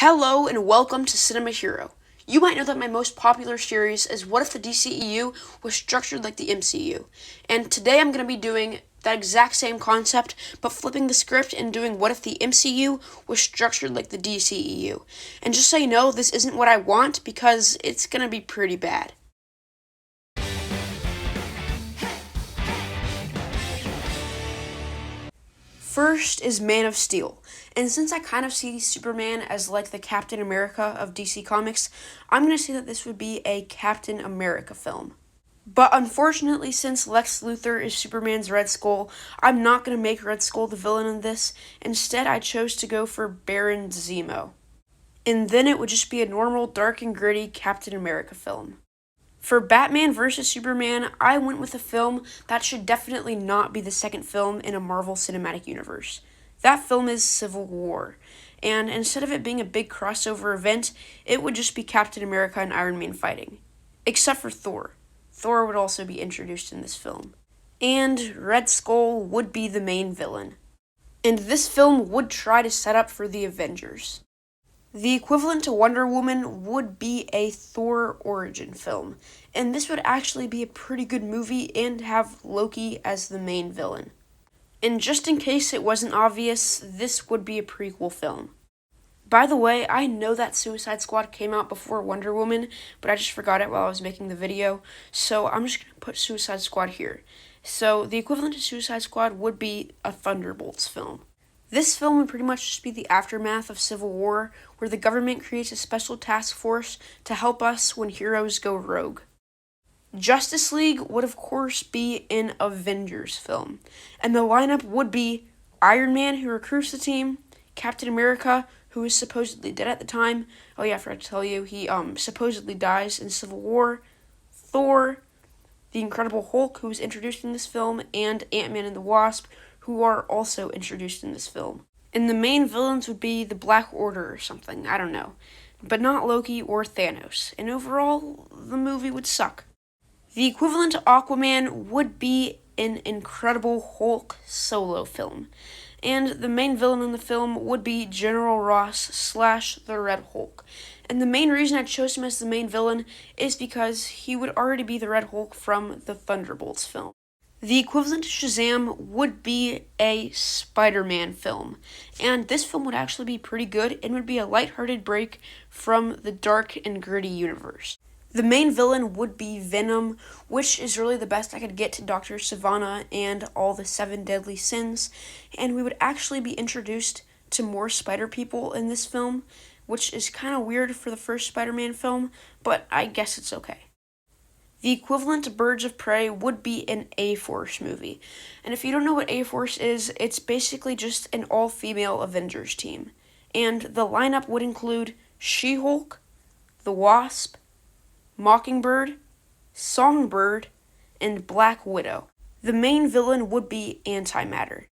Hello and welcome to Cinema Hero. You might know that my most popular series is What If the DCEU was structured like the MCU? And today I'm going to be doing that exact same concept, but flipping the script and doing What If the MCU was structured like the DCEU? And just so you know, this isn't what I want because it's going to be pretty bad. First is Man of Steel, and since I kind of see Superman as like the Captain America of DC Comics, I'm going to say that this would be a Captain America film. But unfortunately, since Lex Luthor is Superman's Red Skull, I'm not going to make Red Skull the villain in this. Instead, I chose to go for Baron Zemo. And then it would just be a normal, dark and gritty Captain America film. For Batman vs. Superman, I went with a film that should definitely not be the second film in a Marvel Cinematic Universe. That film is Civil War, and instead of it being a big crossover event, it would just be Captain America and Iron Man fighting. Except for Thor. Thor would also be introduced in this film. And Red Skull would be the main villain. And this film would try to set up for the Avengers. The equivalent to Wonder Woman would be a Thor origin film, and this would actually be a pretty good movie and have Loki as the main villain. And just in case it wasn't obvious, this would be a prequel film. By the way, I know that Suicide Squad came out before Wonder Woman, but I just forgot it while I was making the video, so I'm just going to put Suicide Squad here. So the equivalent to Suicide Squad would be a Thunderbolts film. This film would pretty much just be the aftermath of Civil War, where the government creates a special task force to help us when heroes go rogue. Justice League would of course be an Avengers film, and the lineup would be Iron Man, who recruits the team, Captain America, who is supposedly dead at the time. Oh yeah, I forgot to tell you, he supposedly dies in Civil War, Thor, the Incredible Hulk, who was introduced in this film, and Ant-Man and the Wasp, who are also introduced in this film. And the main villains would be the Black Order or something, I don't know. But not Loki or Thanos. And overall, the movie would suck. The equivalent to Aquaman would be an Incredible Hulk solo film. And the main villain in the film would be General Ross / the Red Hulk. And the main reason I chose him as the main villain is because he would already be the Red Hulk from the Thunderbolts film. The equivalent to Shazam would be a Spider-Man film, and this film would actually be pretty good and would be a lighthearted break from the dark and gritty universe. The main villain would be Venom, which is really the best I could get to Dr. Sivana and all the 7 deadly sins, and we would actually be introduced to more spider people in this film, which is kind of weird for the first Spider-Man film, but I guess it's okay. The equivalent to Birds of Prey would be an A-Force movie. And if you don't know what A-Force is, it's basically just an all-female Avengers team. And the lineup would include She-Hulk, the Wasp, Mockingbird, Songbird, and Black Widow. The main villain would be Antimatter.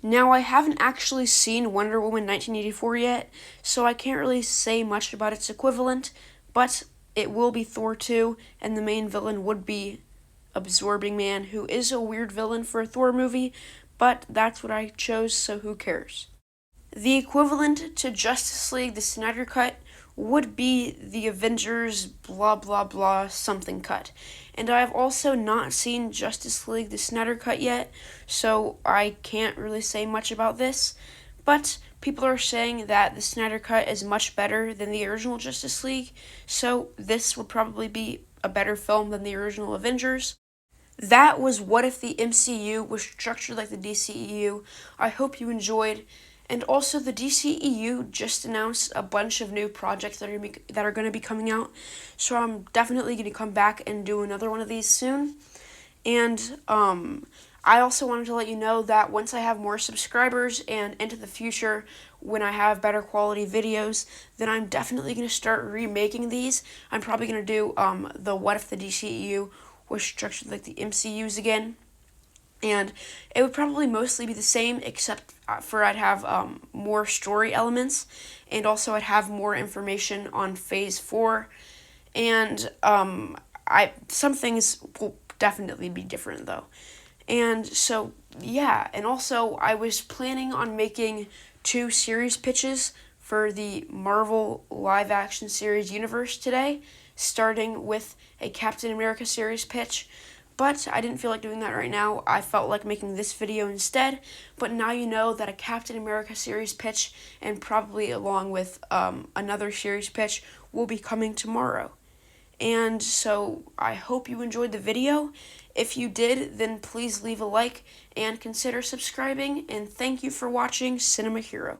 Now, I haven't actually seen Wonder Woman 1984 yet, so I can't really say much about its equivalent, but it will be Thor 2, and the main villain would be Absorbing Man, who is a weird villain for a Thor movie, but that's what I chose, so who cares? The equivalent to Justice League, the Snyder Cut, would be the Avengers blah blah blah something cut. And I have also not seen Justice League, the Snyder Cut yet, so I can't really say much about this, but people are saying that the Snyder Cut is much better than the original Justice League, so this would probably be a better film than the original Avengers. That was What If the MCU was structured like the DCEU. I hope you enjoyed. And also, the DCEU just announced a bunch of new projects that are going to be coming out, so I'm definitely going to come back and do another one of these soon. And I also wanted to let you know that once I have more subscribers and into the future, when I have better quality videos, then I'm definitely going to start remaking these. I'm probably going to do the What If the DCEU was structured like the MCUs again. And it would probably mostly be the same, except for I'd have more story elements, and also I'd have more information on Phase 4, and some things will definitely be different, though. And so, yeah, and also I was planning on making 2 series pitches for the Marvel live action series universe today, starting with a Captain America series pitch. But I didn't feel like doing that right now. I felt like making this video instead. But now you know that a Captain America series pitch, and probably along with another series pitch, will be coming tomorrow. And so I hope you enjoyed the video. If you did, then please leave a like and consider subscribing. And thank you for watching Cinema Hero.